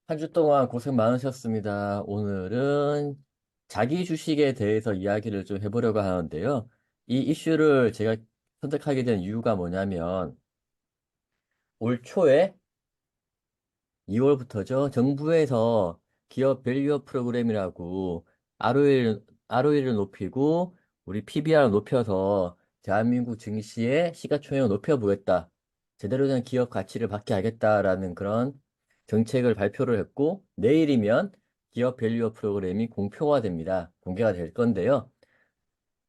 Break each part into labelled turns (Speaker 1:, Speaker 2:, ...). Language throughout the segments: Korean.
Speaker 1: 한 주 동안 고생 많으셨습니다. 오늘은 자기 주식에 대해서 이야기를 좀 해보려고 하는데요. 이 이슈를 제가 선택하게 된 이유가 뭐냐면 올 초에 2월부터죠. 정부에서 기업 밸류업 프로그램이라고 ROE를 높이고 우리 PBR을 높여서 대한민국 증시의 시가총액을 높여보겠다. 제대로 된 기업 가치를 받게 하겠다라는 그런 정책을 발표를 했고 내일이면 기업 밸류업 프로그램이 공표가 됩니다. 공개가 될 건데요.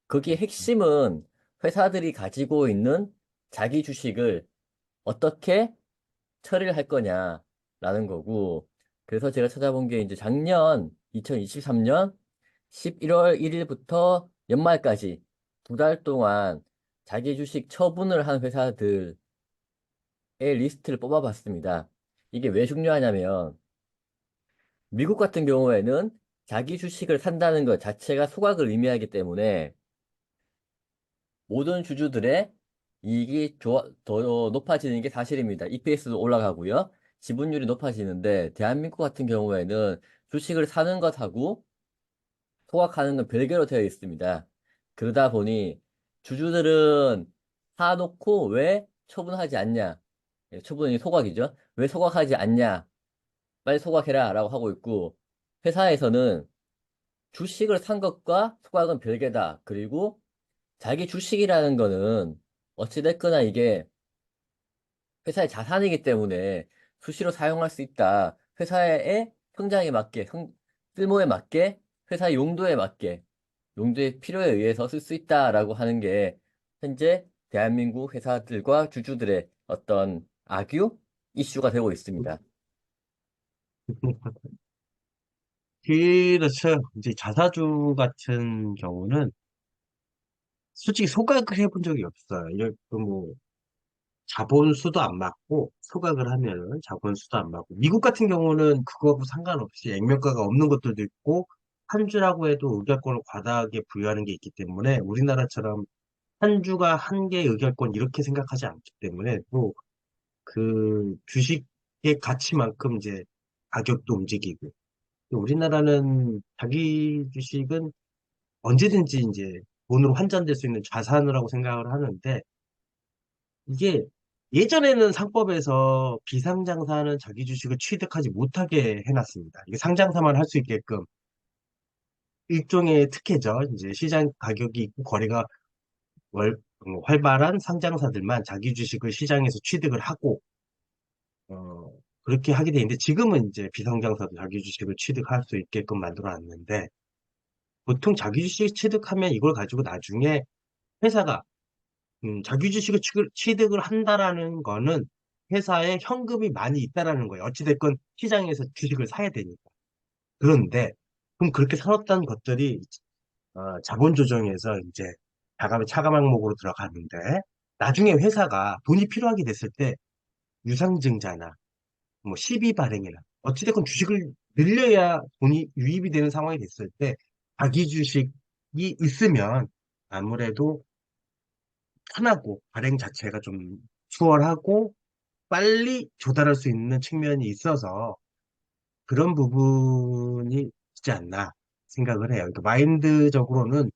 Speaker 1: 거기에 핵심은 회사들이 가지고 있는 자기 주식을 어떻게 처리를 할 거냐라는 거고, 그래서 제가 찾아본 게 이제 작년 2023년 11월 1일부터 연말까지 두 달 동안 자기 주식 처분을 한 회사들의 리스트를 뽑아봤습니다. 이게 왜 중요하냐면, 미국 같은 경우에는 자기 주식을 산다는 것 자체가 소각을 의미하기 때문에 모든 주주들의 이익이 더 높아지는 게 사실입니다. EPS도 올라가고요. 지분율이 높아지는데 대한민국 같은 경우에는 주식을 사는 것하고 소각하는 건 별개로 되어 있습니다. 그러다 보니 주주들은 사놓고 왜 처분하지 않냐? 예, 처분이 소각이죠. 왜 소각하지 않냐? 빨리 소각해라 라고 하고 있고 회사에서는 주식을 산 것과 소각은 별개다. 그리고 자기 주식이라는 거는 어찌됐거나 이게 회사의 자산이기 때문에 수시로 사용할 수 있다. 회사의 성장에 맞게, 쓸모에 맞게, 회사의 용도에 맞게, 용도의 필요에 의해서 쓸 수 있다라고 하는 게 현재 대한민국 회사들과 주주들의 어떤 악유? 이슈가 되고 있습니다.
Speaker 2: 그렇죠. 이제 자사주 같은 경우는 솔직히 소각을 해본 적이 없어요. 이렇게 뭐 자본수도 안 맞고 소각을 하면은 자본수도 안 맞고 미국 같은 경우는 그거하고 상관없이 액면가가 없는 것들도 있고 한 주라고 해도 의결권을 과다하게 부여하는 게 있기 때문에 우리나라처럼 한 주가 한 개의 의결권 이렇게 생각하지 않기 때문에 또 그 주식의 가치만큼 이제 가격도 움직이고 또 우리나라는 자기 주식은 언제든지 이제 돈으로 환전될 수 있는 자산이라고 생각을 하는데 이게 예전에는 상법에서 비상장사는 자기 주식을 취득하지 못하게 해놨습니다. 이게 상장사만 할 수 있게끔 일종의 특혜죠. 이제 시장 가격이 있고 거래가 활발한 상장사들만 자기 주식을 시장에서 취득을 하고 그렇게 하게 돼 있는데 지금은 이제 비상장사도 자기 주식을 취득할 수 있게끔 만들어 놨는데 보통 자기 주식 취득하면 이걸 가지고 나중에 회사가 자기 주식을 취득을 한다라는 거는 회사에 현금이 많이 있다라는 거예요. 어찌됐건 시장에서 주식을 사야 되니까. 그런데, 그럼 그렇게 사놓던 것들이, 자본 조정에서 이제 차감 항목으로 들어가는데, 나중에 회사가 돈이 필요하게 됐을 때, 유상증자나, 뭐, 시비 발행이나, 어찌됐건 주식을 늘려야 돈이 유입이 되는 상황이 됐을 때, 자기 주식이 있으면 아무래도 편하고, 발행 자체가 좀 수월하고, 빨리 조달할 수 있는 측면이 있어서 그런 부분이 있지 않나 생각을 해요. 그러니까 마인드적으로는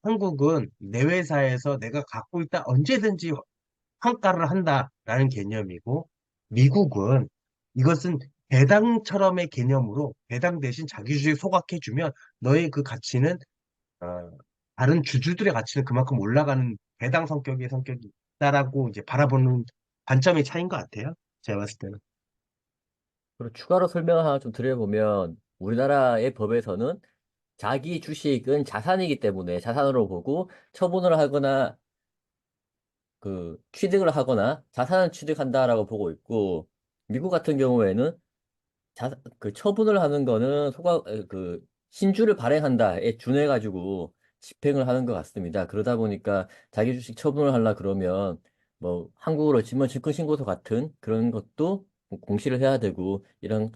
Speaker 2: 한국은 내 회사에서 내가 갖고 있다 언제든지 환가를 한다라는 개념이고 미국은 이것은 배당처럼의 개념으로 배당 대신 자기 주식 소각해주면 너의 그 가치는 어, 다른 주주들의 가치는 그만큼 올라가는 배당 성격이 있다라고 이제 바라보는 관점의 차이인 것 같아요. 제가 봤을 때는.
Speaker 1: 그리고 추가로 설명을 하나 좀 드려보면 우리나라의 법에서는 자기 주식은 자산이기 때문에 자산으로 보고 처분을 하거나 취득을 하거나 자산을 취득한다라고 보고 있고, 미국 같은 경우에는 처분을 하는 거는 신주를 발행한다에 준해가지고 집행을 하는 것 같습니다. 그러다 보니까 자기 주식 처분을 하려 그러면 뭐 한국으로 치면 증권신고서 같은 그런 것도 공시를 해야 되고 이런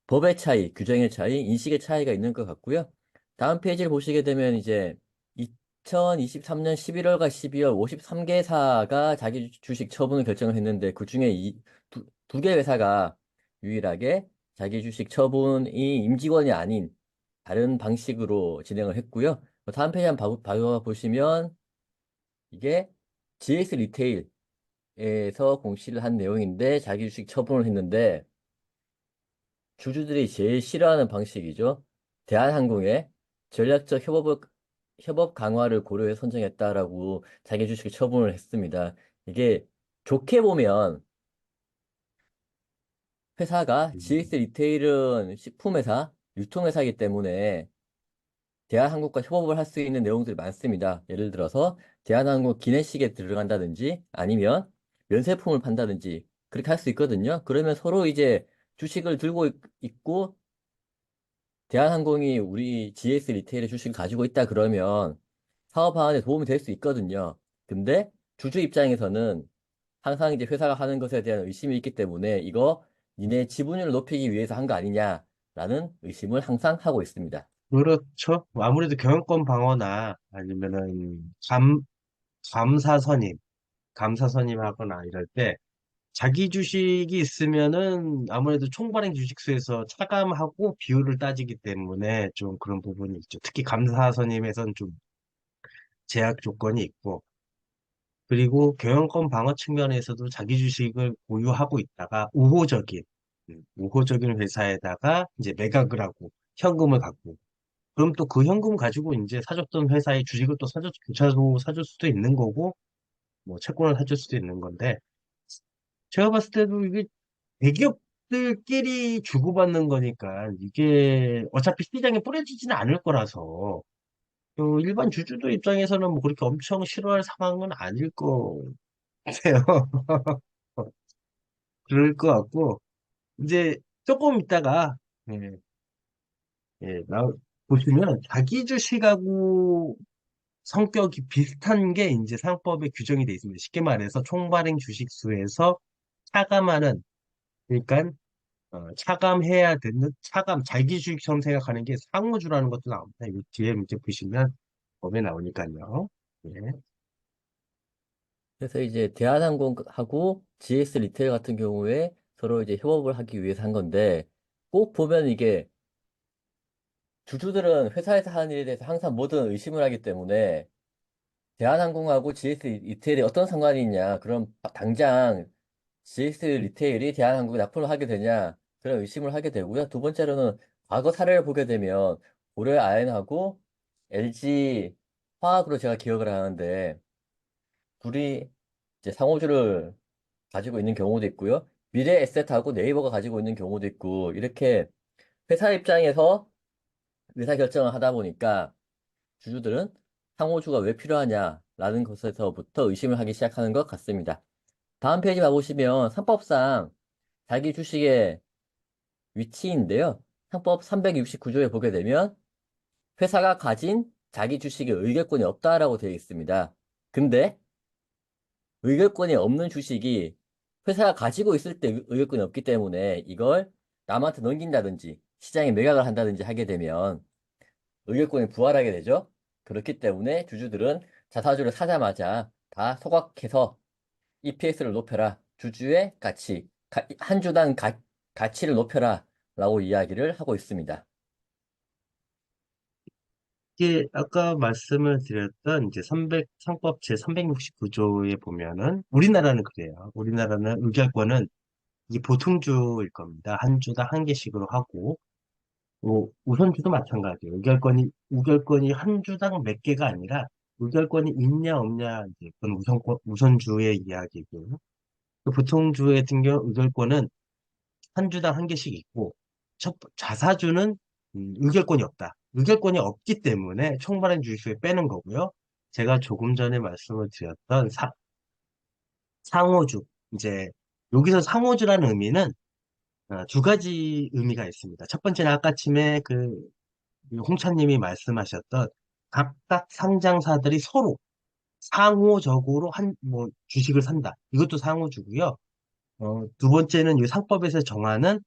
Speaker 1: 법의 차이, 규정의 차이, 인식의 차이가 있는 것 같고요. 다음 페이지를 보시게 되면 이제 2023년 11월과 12월 53개사가 자기 주식 처분을 결정을 했는데 그중에 두 개 회사가 유일하게 자기 주식 처분이 임직원이 아닌 다른 방식으로 진행을 했고요. 다음 페이지 한번 봐보시면 이게 GS 리테일에서 공시를 한 내용인데 자기 주식 처분을 했는데 주주들이 제일 싫어하는 방식이죠. 대한항공의 전략적 협업 강화를 고려해 선정했다라고 자기 주식 처분을 했습니다. 이게 좋게 보면 회사가 GS
Speaker 2: 음,
Speaker 1: 리테일은 식품회사, 유통회사이기 때문에 대한항공과 협업을 할 수 있는 내용들이 많습니다. 예를 들어서 대한항공 기내식에 들어간다든지 아니면 면세품을 판다든지 그렇게 할 수 있거든요. 그러면 서로 이제 주식을 들고 있고 대한항공이 우리 GS 리테일의 주식을 가지고 있다 그러면 사업하는데 도움이 될 수 있거든요. 근데 주주 입장에서는 항상 이제 회사가 하는 것에 대한 의심이 있기 때문에 이거 니네 지분율을 높이기 위해서 한 거 아니냐라는 의심을 항상 하고 있습니다.
Speaker 2: 그렇죠. 아무래도 경영권 방어나 아니면은 감사 선임, 감사 선임하거나 이럴 때 자기 주식이 있으면은 아무래도 총발행 주식수에서 차감하고 비율을 따지기 때문에 좀 그런 부분이 있죠. 특히 감사 선임에선 좀 제약 조건이 있고, 그리고 경영권 방어 측면에서도 자기 주식을 보유하고 있다가 우호적인 회사에다가 이제 매각을 하고 현금을 갖고, 그럼 또 그 현금 가지고 이제 사줬던 회사의 주식을 또 교차로 사줄 수도 있는 거고, 뭐 채권을 사줄 수도 있는 건데, 제가 봤을 때도 이게 대기업들끼리 주고받는 거니까 이게 어차피 시장에 뿌려지지는 않을 거라서 일반 주주들 입장에서는 뭐 그렇게 엄청 싫어할 상황은 아닐 거 같아요. 그럴 것 같고 이제 조금 있다가 예, 보시면 자기 주식하고 성격이 비슷한 게 이제 상법에 규정이 돼 있습니다. 쉽게 말해서 총발행 주식수에서 차감하는 그러니까 차감해야 되는 자기주식처럼 생각하는 게 상호주라는 것도 나옵니다. 이 뒤에 문제 보시면 법에 나오니까요. 예.
Speaker 1: 그래서 이제 대한항공하고 GS 리테일 같은 경우에 서로 이제 협업을 하기 위해서 한 건데 꼭 보면 이게 주주들은 회사에서 하는 일에 대해서 항상 뭐든 의심을 하기 때문에 대한항공하고 GS 리테일이 어떤 상관이 있냐 그럼 당장 GS 리테일이 대한항공에 납품을 하게 되냐 그런 의심을 하게 되고요. 두 번째로는 과거 사례를 보게 되면 고려 아연하고 LG 화학으로 제가 기억을 하는데 둘이 이제 상호주를 가지고 있는 경우도 있고요. 미래 에셋하고 네이버가 가지고 있는 경우도 있고, 이렇게 회사 입장에서 의사결정을 하다 보니까 주주들은 상호주가 왜 필요하냐라는 것에서부터 의심을 하기 시작하는 것 같습니다. 다음 페이지 봐보시면 상법상 자기 주식의 위치인데요. 상법 369조에 보게 되면 회사가 가진 자기 주식의 의결권이 없다라고 되어 있습니다. 근데 의결권이 없는 주식이 회사가 가지고 있을 때 의결권이 없기 때문에 이걸 남한테 넘긴다든지 시장에 매각을 한다든지 하게 되면 의결권이 부활하게 되죠. 그렇기 때문에 주주들은 자사주를 사자마자 다 소각해서 EPS를 높여라. 주주의 가치, 한 주당 가치를 높여라. 라고 이야기를 하고 있습니다.
Speaker 2: 이게 아까 말씀을 드렸던 이제 상법 제 369조에 보면은 우리나라는 그래요. 우리나라는 의결권은 이 보통주일 겁니다. 한 주당 한 개씩으로 하고 우선주도 마찬가지예요. 우결권이 한 주당 몇 개가 아니라 의결권이 있냐 없냐 이제 그건 우선주의 이야기고 그 보통주 같은 경우 의결권은 한 주당 한 개씩 있고 자사주는 의결권이 없다. 의결권이 없기 때문에 총발행 주식수에 빼는 거고요. 제가 조금 전에 말씀을 드렸던 상호주 이제 여기서 상호주라는 의미는 두 가지 의미가 있습니다. 첫 번째는 아까쯤에 홍차님이 말씀하셨던 각각 상장사들이 서로 상호적으로 주식을 산다. 이것도 상호주고요. 두 번째는 이 상법에서 정하는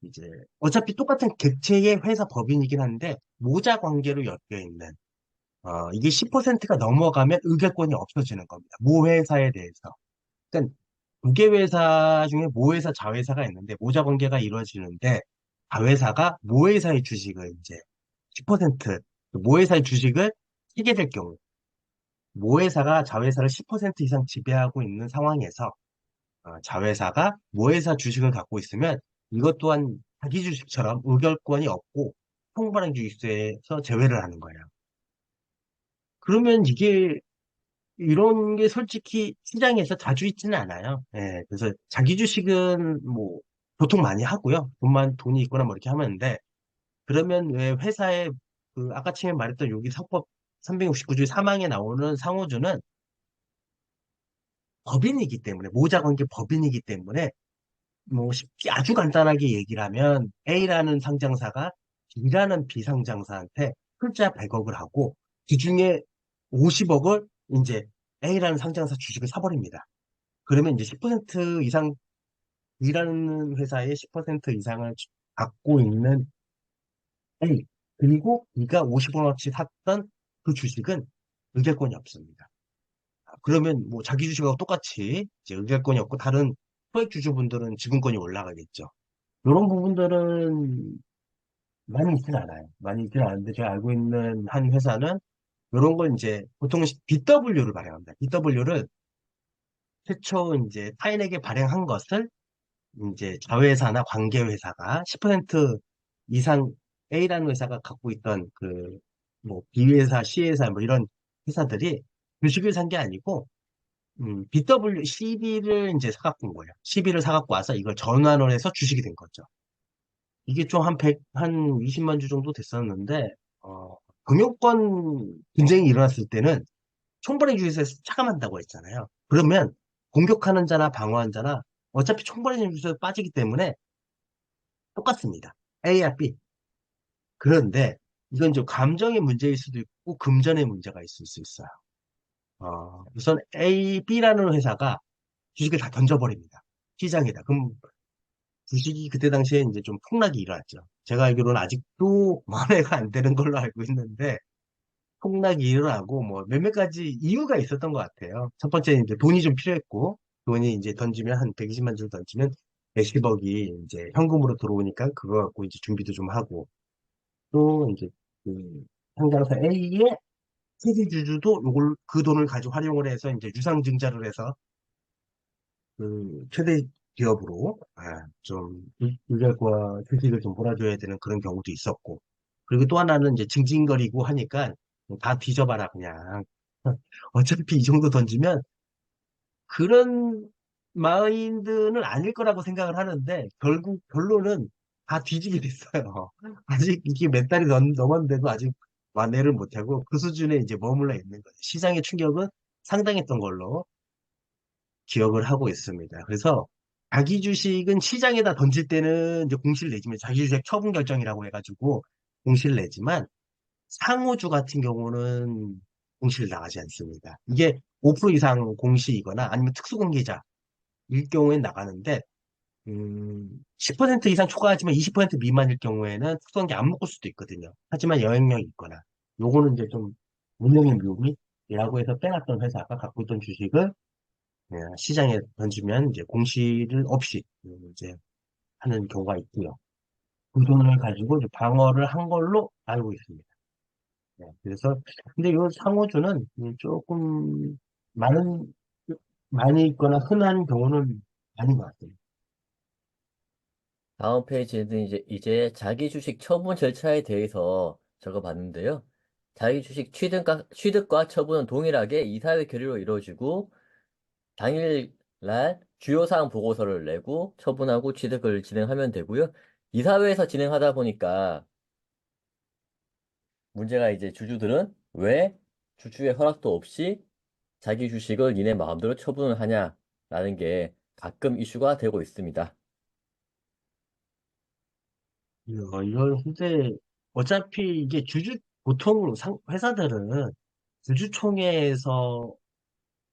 Speaker 2: 이제 어차피 똑같은 객체의 회사 법인이긴 한데 모자 관계로 엮여 있는 이게 10%가 넘어가면 의결권이 없어지는 겁니다. 모 회사에 대해서. 그러니까 두 개 회사 중에 모회사, 자회사가 있는데 모자 관계가 이루어지는데 자회사가 모회사의 주식을 이제 10% 모회사의 주식을 사게 될 경우 모회사가 자회사를 10% 이상 지배하고 있는 상황에서 자회사가 모회사 주식을 갖고 있으면 이것 또한 자기 주식처럼 의결권이 없고 통발행 주식세에서 제외를 하는 거예요. 그러면 이게 이런 게 솔직히 시장에서 자주 있지는 않아요. 예, 그래서 자기 주식은 뭐 보통 많이 하고요. 돈이 있거나 뭐 이렇게 하는데 그러면 왜 회사에 그 아까 처음에 말했던 여기 상법 369조 3항에 나오는 상호주는 법인이기 때문에 모자 관계 법인이기 때문에 뭐 쉽게 아주 간단하게 얘기를 하면 A라는 상장사가 B라는 비상장사한테 출자 100억을 하고 그중에 50억을 이제 A라는 상장사 주식을 사버립니다. 그러면 이제 10% 이상 B라는 회사의 10% 이상을 갖고 있는 A 그리고 B가 50억어치 샀던 그 주식은 의결권이 없습니다. 그러면 뭐 자기 주식하고 똑같이 이제 의결권이 없고 다른 소액 주주분들은 지분권이 올라가겠죠. 이런 부분들은 많이 있진 않아요. 많이 있진 않은데 제가 알고 있는 한 회사는 이런 걸 이제 보통 BW를 발행합니다. BW를 최초 이제 타인에게 발행한 것을 이제 자회사나 관계회사가 10% 이상 A라는 회사가 갖고 있던 그 뭐 B회사, C회사 뭐 이런 회사들이 주식을 산 게 아니고 BW, CB를 이제 사갖고 온 거예요. CB를 사갖고 와서 이걸 전환을 해서 주식이 된 거죠. 이게 좀 한 20만 주 정도 됐었는데, 경영권 분쟁이 일어났을 때는 총괄행 주에서 차감한다고 했잖아요. 그러면 공격하는 자나 방어하는 자나 어차피 총괄행 주에서 빠지기 때문에 똑같습니다. A야 B. 그런데 이건 좀 감정의 문제일 수도 있고 금전의 문제가 있을 수 있어요. 우선 A, B라는 회사가 주식을 다 던져버립니다. 시장에다. 그럼 주식이 그때 당시에 이제 좀 폭락이 일어났죠. 제가 알기로는 아직도 만회가 안 되는 걸로 알고 있는데, 폭락이 일어나고, 뭐, 몇몇 가지 이유가 있었던 것 같아요. 첫 번째, 이제 돈이 좀 필요했고, 돈이 이제 던지면 한 120만 주 던지면 몇십억이 이제 현금으로 들어오니까 그거 갖고 이제 준비도 좀 하고, 또 이제 그 상장사 A의 세대주주도 요걸, 그 돈을 가지고 활용을 해서 이제 유상증자를 해서 최대 기업으로 좀 물결과 주식을 좀 몰아줘야 되는 그런 경우도 있었고 그리고 또 하나는 이제 징징거리고 하니까 다 뒤져봐라 그냥 어차피 이 정도 던지면 그런 마인드는 아닐 거라고 생각을 하는데 결국 결론은 다 뒤지게 됐어요. 아직 이게 몇 달이 넘었는데도 아직 완해를 못하고 그 수준에 이제 머물러 있는 거예요. 시장의 충격은 상당했던 걸로 기억을 하고 있습니다. 그래서 자기 주식은 시장에다 던질 때는 이제 공시를 내지만 자기 주식 처분 결정이라고 해가지고 공시를 내지만 상호주 같은 경우는 공시를 나가지 않습니다. 이게 5% 이상 공시이거나 아니면 특수공개자일 경우엔 나가는데 10% 이상 초과하지만 20% 미만일 경우에는 특수공개 안 묶을 수도 있거든요. 하지만 여행력이 있거나 요거는 이제 좀 운영의 묘미라고 해서 빼놨던 회사가 갖고 있던 주식을 시장에 던지면 이제 공시를 없이 이제 하는 경우가 있고요. 그 돈을 가지고 이제 방어를 한 걸로 알고 있습니다. 그래서 근데 이 상호주는 조금 많은 많이 있거나 흔한 경우는 아닌 것 같아요.
Speaker 1: 다음 페이지에는 이제 자기 주식 처분 절차에 대해서 적어봤는데요. 자기 주식 취득과 처분은 동일하게 이사회 결의로 이루어지고 당일날 주요 사항 보고서를 내고 처분하고 취득을 진행하면 되고요. 이사회에서 진행하다 보니까 문제가 이제 주주들은 왜 주주의 허락도 없이 자기 주식을 니네 마음대로 처분을 하냐라는 게 가끔 이슈가 되고 있습니다.
Speaker 2: 이건 근데 어차피 이게 보통 회사들은 주주총회에서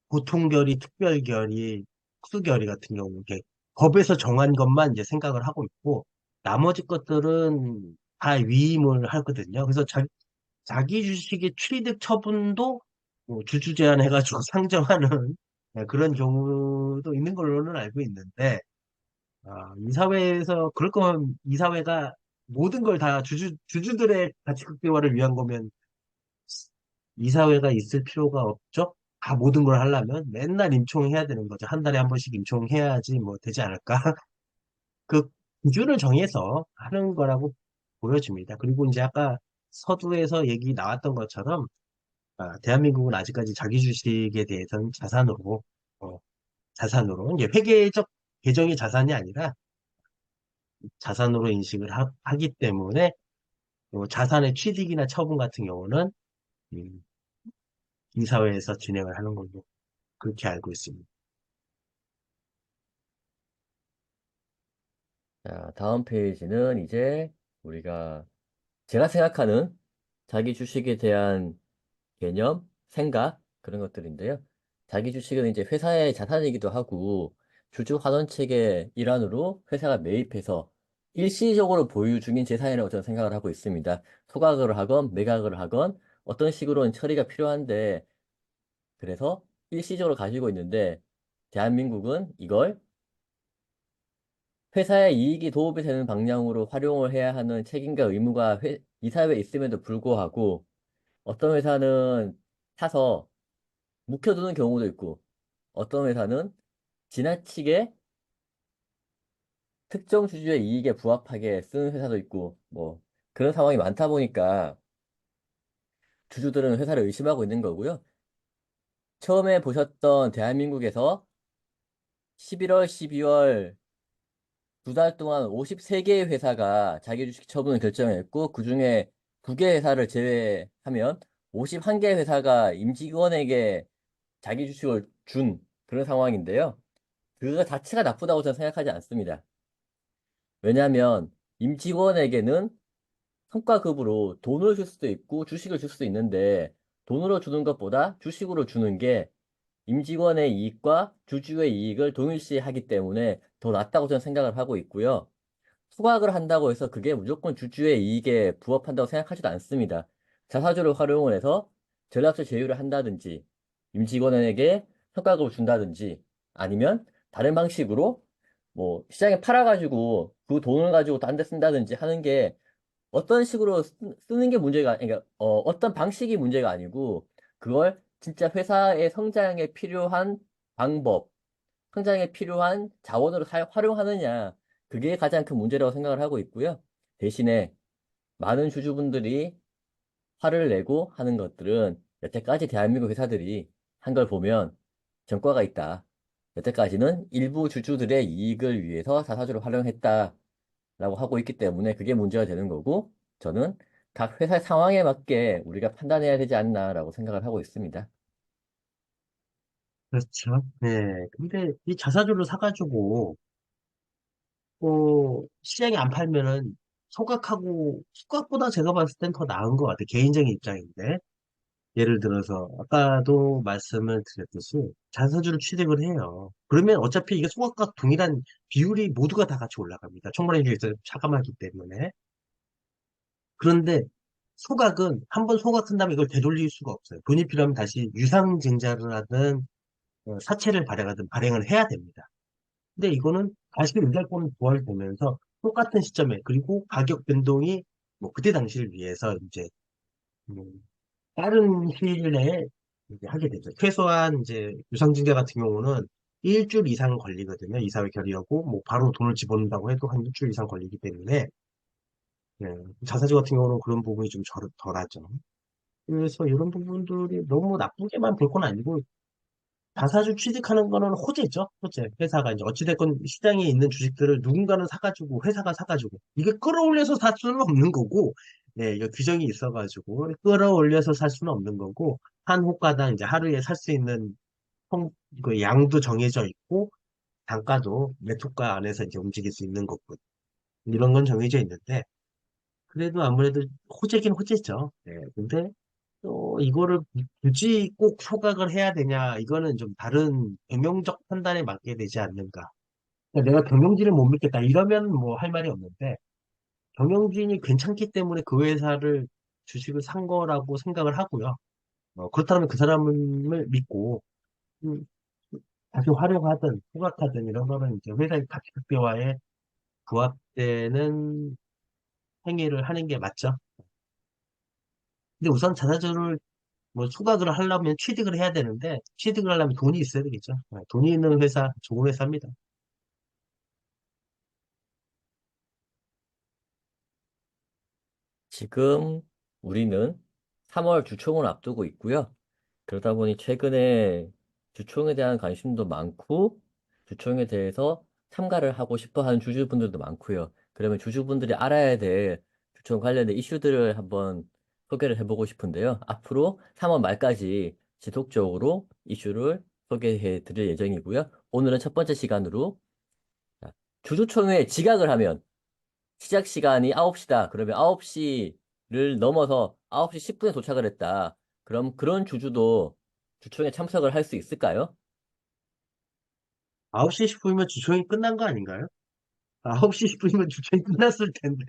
Speaker 2: 보통결의, 특별결의, 특수결의 같은 경우 이렇게 법에서 정한 것만 이제 생각을 하고 있고 나머지 것들은 다 위임을 하거든요. 그래서 자기 주식의 취득 처분도 뭐 주주 제안해가지고 상정하는 그런 경우도 있는 걸로는 알고 있는데, 이사회에서, 그럴 거면 이사회가 모든 걸 다 주주들의 가치 극대화를 위한 거면 이사회가 있을 필요가 없죠? 다 모든 걸 하려면 맨날 임총해야 되는 거죠. 한 달에 한 번씩 임총해야지 뭐 되지 않을까? 그 기준을 정해서 하는 거라고 보여집니다. 그리고 이제 아까 서두에서 얘기 나왔던 것처럼 대한민국은 아직까지 자기 주식에 대해서는 어, 자산으로 이제 회계적 계정이 자산이 아니라 자산으로 인식을 기 때문에 자산의 취득이나 처분 같은 경우는 음, 이사회에서 진행을 하는 걸로 그렇게 알고 있습니다.
Speaker 1: 자, 다음 페이지는 이제 우리가 제가 생각하는 자기 주식에 대한 개념, 생각, 그런 것들인데요. 자기 주식은 이제 회사의 자산이기도 하고, 주주 환원책의 일환으로 회사가 매입해서 일시적으로 보유 중인 재산이라고 저는 생각을 하고 있습니다. 소각을 하건, 매각을 하건, 어떤 식으로는 처리가 필요한데, 그래서 일시적으로 가지고 있는데, 대한민국은 이걸 회사의 이익이 도움이 되는 방향으로 활용을 해야 하는 책임과 의무가 이사회에 있음에도 불구하고, 어떤 회사는 사서 묵혀두는 경우도 있고, 어떤 회사는 지나치게 특정 주주의 이익에 부합하게 쓰는 회사도 있고, 뭐, 그런 상황이 많다 보니까 주주들은 회사를 의심하고 있는 거고요. 처음에 보셨던 대한민국에서 11월, 12월 두 달 동안 53개의 회사가 자기 주식 처분을 결정했고, 그중에 9개 회사를 제외하면 51개 회사가 임직원에게 자기 주식을 준 그런 상황인데요. 그거 자체가 나쁘다고 저는 생각하지 않습니다. 왜냐하면 임직원에게는 성과급으로 돈을 줄 수도 있고 주식을 줄 수도 있는데 돈으로 주는 것보다 주식으로 주는 게 임직원의 이익과 주주의 이익을 동일시하기 때문에 더 낫다고 저는 생각을 하고 있고요. 수각을 한다고 해서 그게 무조건 주주의 이익에 부합한다고 생각하지도 않습니다. 자사주를 활용을 해서 전략적 제휴를 한다든지 임직원에게 성과급을 준다든지 아니면 다른 방식으로 뭐 시장에 팔아가지고 그 돈을 가지고 딴 데 쓴다든지 하는 게 어떤 식으로 쓰는 게 문제가, 그러니까 어떤 방식이 문제가 아니고 그걸 진짜 회사의 성장에 필요한 방법, 성장에 필요한 자원으로 활용하느냐, 그게 가장 큰 문제라고 생각을 하고 있고요. 대신에 많은 주주분들이 화를 내고 하는 것들은 여태까지 대한민국 회사들이 한 걸 보면 전과가 있다. 여태까지는 일부 주주들의 이익을 위해서 자사주를 활용했다라고 하고 있기 때문에 그게 문제가 되는 거고, 저는 각 회사 상황에 맞게 우리가 판단해야 되지 않나라고 생각을 하고 있습니다.
Speaker 2: 그렇죠. 네. 근데 이 자사주를 사가지고, 시장에 안 팔면은 소각보다 제가 봤을 땐 더 나은 것 같아요. 개인적인 입장인데. 예를 들어서, 아까도 말씀을 드렸듯이, 자사주를 취득을 해요. 그러면 어차피 이게 소각과 동일한 비율이 모두가 다 같이 올라갑니다. 총괄행주에서 차감하기 때문에. 그런데 소각은 한 번 소각한 다음에 이걸 되돌릴 수가 없어요. 돈이 필요하면 다시 유상증자를 하든 사채를 발행하든 발행을 해야 됩니다. 근데 이거는 다시 의결권을 부활되면서 똑같은 시점에 그리고 가격 변동이 뭐 그때 당시를 위해서 이제 음, 빠른 시일 내에 이제 하게 되죠. 최소한 이제 유상증자 같은 경우는 일주일 이상 걸리거든요. 이사회 결의하고 뭐 바로 돈을 집어넣는다고 해도 한 일주일 이상 걸리기 때문에 예, 자사주 같은 경우는 그런 부분이 좀 덜하죠. 그래서 이런 부분들이 너무 나쁘게만 볼 건 아니고 자사주 취득하는 거는 호재죠. 호재. 회사가 이제 어찌됐건 시장에 있는 주식들을 누군가는 사가지고, 회사가 사가지고, 이게 끌어올려서 살 수는 없는 거고, 네, 이거 규정이 있어가지고, 끌어올려서 살 수는 없는 거고, 한 호가당 이제 하루에 살 수 있는 그 양도 정해져 있고, 단가도 매토가 안에서 이제 움직일 수 있는 거고, 이런 건 정해져 있는데, 그래도 아무래도 호재긴 호재죠. 네, 근데 또 이거를 굳이 꼭 소각을 해야 되냐, 이거는 좀 다른 경영적 판단에 맡게 되지 않는가. 그러니까 내가 경영진을 못 믿겠다, 이러면 뭐 할 말이 없는데, 경영진이 괜찮기 때문에 그 회사를 주식을 산 거라고 생각을 하고요. 그렇다면 그 사람을 믿고, 음, 다시 활용하든 후각하든 이런 거는 이제 회사의 가치특대화에 부합되는 행위를 하는 게 맞죠. 근데 우선 자사주를 뭐 추각을 하려면 취득을 해야 되는데 취득을 하려면 돈이 있어야 되겠죠. 돈이 있는 회사, 좋은 회사입니다.
Speaker 1: 지금 우리는 3월 주총을 앞두고 있고요. 그러다 보니 최근에 주총에 대한 관심도 많고, 주총에 대해서 참가를 하고 싶어 하는 주주분들도 많고요. 그러면 주주분들이 알아야 될 주총 관련된 이슈들을 한번 소개를 해보고 싶은데요. 앞으로 3월 말까지 지속적으로 이슈를 소개해 드릴 예정이고요. 오늘은 첫 번째 시간으로 자, 주주총회에 지각을 하면 시작 시간이 9시다. 그러면 9시를 넘어서 9시 10분에 도착을 했다. 그럼 그런 주주도 주총에 참석을 할 수 있을까요?
Speaker 2: 9시 10분이면 주총이 끝난 거 아닌가요? 9시 10분이면 주총이 끝났을 텐데.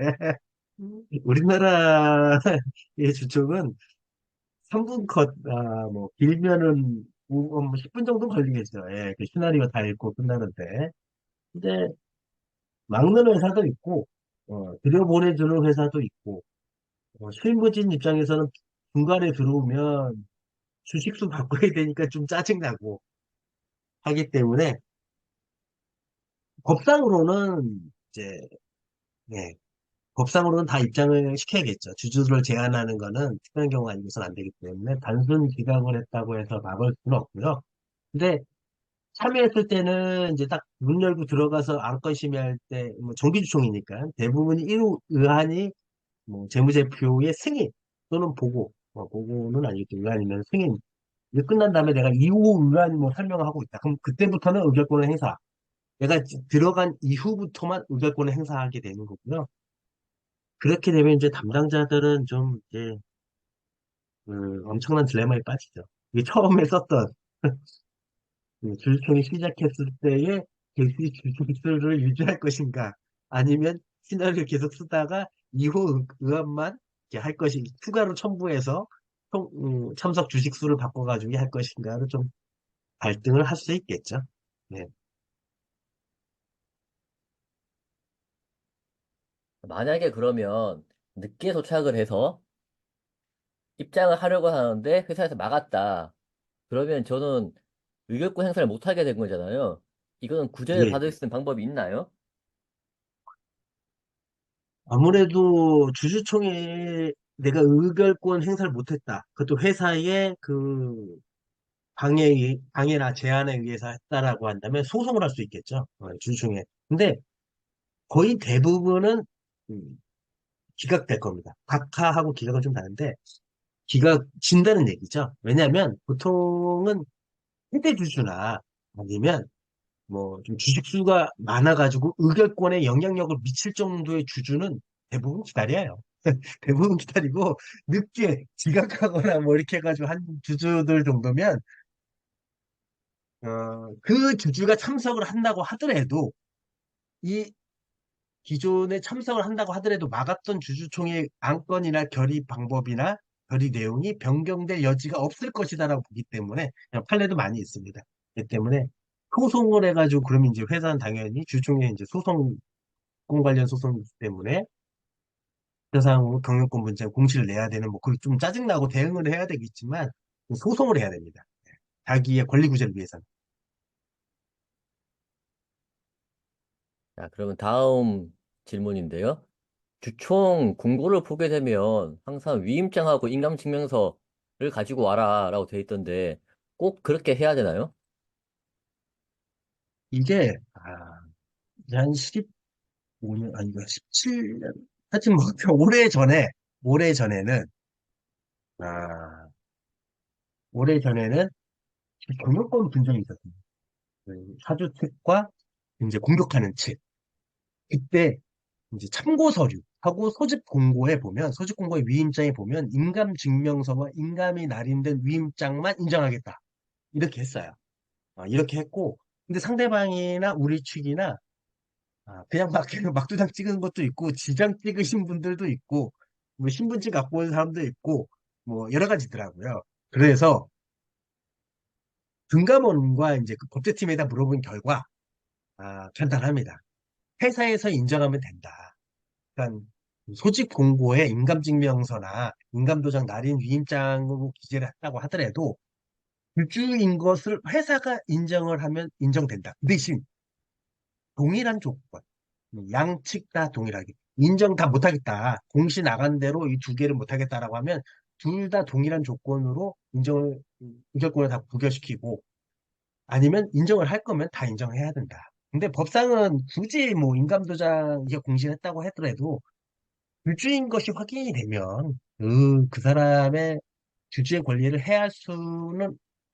Speaker 2: 우리나라의 주총은 3분 컷, 뭐, 길면은 10분 정도 걸리겠죠. 예, 그 시나리오 다 읽고 끝나는데. 근데 막는 회사도 있고, 들여보내주는 회사도 있고, 실무진 입장에서는 중간에 들어오면 주식수 바꿔야 되니까 좀 짜증나고 하기 때문에 법상으로는 이제, 예, 법상으로는 다 입장을 시켜야겠죠. 주주를 제한하는 거는 특별한 경우 아니고서는 안 되기 때문에 단순 기각을 했다고 해서 막을 수는 없고요. 근데 참여했을 때는 이제 딱 문 열고 들어가서 안건 심의할 때, 뭐 정기주총이니까 대부분이 1호 의안이 뭐 재무제표의 승인 또는 보고, 보고는 아니겠죠. 의안이면 승인. 이게 끝난 다음에 내가 2호 의안 뭐 설명을 하고 있다. 그럼 그때부터는 의결권을 행사. 내가 들어간 이후부터만 의결권을 행사하게 되는 거고요. 그렇게 되면 이제 담당자들은 좀 이제 엄청난 딜레마에 빠지죠. 이게 처음에 썼던 주주총회 시작했을 때의 게시 주식수를 유지할 것인가, 아니면 시나리오 계속 쓰다가 2호 의안만 이렇게 할 것이 추가로 첨부해서 참석 주식수를 바꿔가지고 할 것인가를 좀 갈등을 할 수 있겠죠. 네.
Speaker 1: 만약에 그러면 늦게 도착을 해서 입장을 하려고 하는데 회사에서 막았다. 그러면 저는 의결권 행사를 못하게 된 거잖아요. 이거는 구제를
Speaker 2: 예.
Speaker 1: 받을 수 있는 방법이 있나요?
Speaker 2: 아무래도 주주총회에 내가 의결권 행사를 못했다. 그것도 회사의 그 방해나 제한에 의해서 했다라고 한다면 소송을 할 수 있겠죠. 주주총회. 근데 거의 대부분은 음, 기각될 겁니다. 각하하고 기각은 좀 다른데 기각진다는 얘기죠. 왜냐하면 보통은 세대 주주나 아니면 뭐 좀 주식수가 많아가지고 의결권에 영향력을 미칠 정도의 주주는 대부분 기다려요. 대부분 기다리고 늦게 지각하거나 뭐 이렇게 해가지고 한 주주들 정도면 그 주주가 참석을 한다고 하더라도 이 기존에 참석을 한다고 하더라도 막았던 주주총회 안건이나 결의 방법이나 결의 내용이 변경될 여지가 없을 것이다라고 보기 때문에 그냥 판례도 많이 있습니다. 그렇기 때문에 소송을 해가지고 그러면 이제 회사는 당연히 주주총회 이제 소송 관련 소송이기 때문에 회사상 경영권 문제 공시를 내야 되는 뭐 그게 좀 짜증나고 대응을 해야 되겠지만 소송을 해야 됩니다. 자기의 권리 구제를 위해서는.
Speaker 1: 자, 그러면 다음 질문인데요. 주총 공고를 보게 되면 항상 위임장하고 인감증명서를 가지고 와라라고 돼 있던데 꼭 그렇게 해야 되나요?
Speaker 2: 이게 한 15년 아니고 17년 하여튼 뭐 오래 전에는 아 오래 전에는 경영권 분쟁이 있었습니다. 그 사주 측과 이제 공격하는 측 그때 이제 참고 서류하고 소집 공고에 보면 소집 공고의 위임장에 보면 인감 증명서와 인감이 날인된 위임장만 인정하겠다 이렇게 했어요. 이렇게 했고 근데 상대방이나 우리 측이나 그냥 막 막두장 찍은 것도 있고 지장 찍으신 분들도 있고 뭐 신분증 갖고 온 사람도 있고 뭐 여러 가지더라고요. 그래서 금감원과 이제 그 법제팀에다 물어본 결과, 간단합니다. 회사에서 인정하면 된다. 그러니까 소집 공고에 인감증명서나 인감도장 날인 위임장으로 기재를 했다고 하더라도 주주인 것을 회사가 인정을 하면 인정된다. 그 대신 동일한 조건, 양측 다 동일하게 인정 다 못하겠다. 공시 나간 대로 이 두 개를 못하겠다라고 하면 둘 다 동일한 조건으로 의결권을 다 부결시키고 아니면 인정을 할 거면 다 인정해야 된다. 근데 법상은 굳이 뭐 인감도장 이게 공시했다고 하더라도 주주인 것이 확인이 되면 그 사람의 주주의 권리를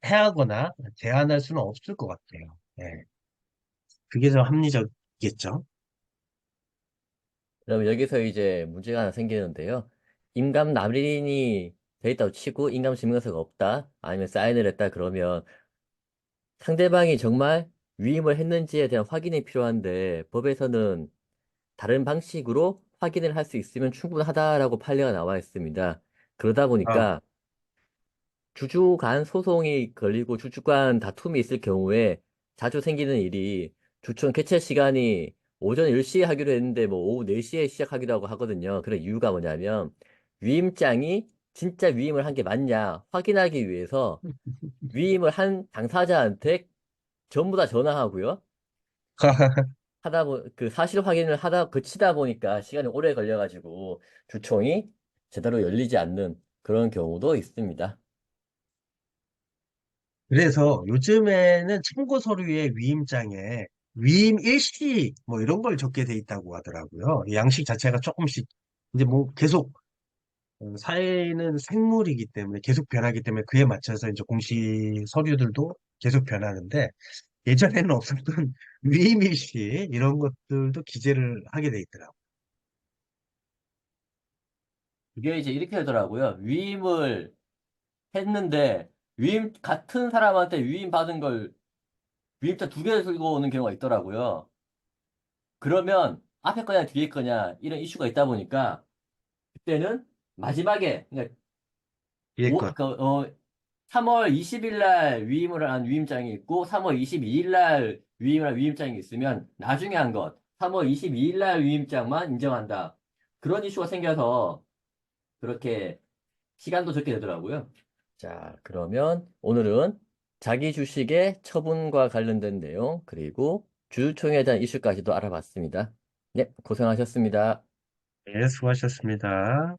Speaker 2: 해하거나 제한할 수는 없을 것 같아요. 예. 그게 좀 합리적이겠죠.
Speaker 1: 그럼 여기서 이제 문제가 하나 생기는데요. 인감 남인이 돼 있다고 치고 인감 증명서가 없다. 아니면 사인을 했다 그러면 상대방이 정말 위임을 했는지에 대한 확인이 필요한데 법에서는 다른 방식으로 확인을 할 수 있으면 충분하다라고 판례가 나와 있습니다. 그러다
Speaker 2: 아,
Speaker 1: 보니까 주주 간 소송이 걸리고 주주 간 다툼이 있을 경우에 자주 생기는 일이 주총 개최 시간이 오전 10시에 하기로 했는데 뭐 오후 4시에 시작하기도 하고 하거든요. 그런 이유가 뭐냐면 위임장이 진짜 위임을 한 게 맞냐 확인하기 위해서 위임을 한 당사자한테 전부 다 전화하고요. 그 사실 확인을 하다 그치다 보니까 시간이 오래 걸려가지고 주총이 제대로 열리지 않는 그런 경우도 있습니다.
Speaker 2: 그래서 요즘에는 참고 서류의 위임장에 위임 일시 뭐 이런 걸 적게 돼 있다고 하더라고요. 이 양식 자체가 조금씩 이제 뭐 계속 사회는 생물이기 때문에 계속 변하기 때문에 그에 맞춰서 이제 공시 서류들도 계속 변하는데 예전에는 없었던 위임 일시 이런 것들도 기재를 하게 돼 있더라고요.
Speaker 1: 그게 이제 이렇게 되더라고요. 위임을 했는데 같은 사람한테 위임 받은 걸 위임자 두 개를 들고 오는 경우가 있더라고요. 그러면 앞에 거냐 뒤에 거냐 이런 이슈가 있다 보니까 그때는 마지막에 그러니까
Speaker 2: 위에 것.
Speaker 1: 3월 20일 날 위임을 한 위임장이 있고 3월 22일 날 위임을 한 위임장이 있으면 나중에 한 것 3월 22일 날 위임장만 인정한다. 그런 이슈가 생겨서 그렇게 시간도 적게 되더라고요. 자, 그러면 오늘은 자기 주식의 처분과 관련된 내용, 그리고 주주총회에 대한 이슈까지도 알아봤습니다. 네, 고생하셨습니다.
Speaker 2: 네, 수고하셨습니다.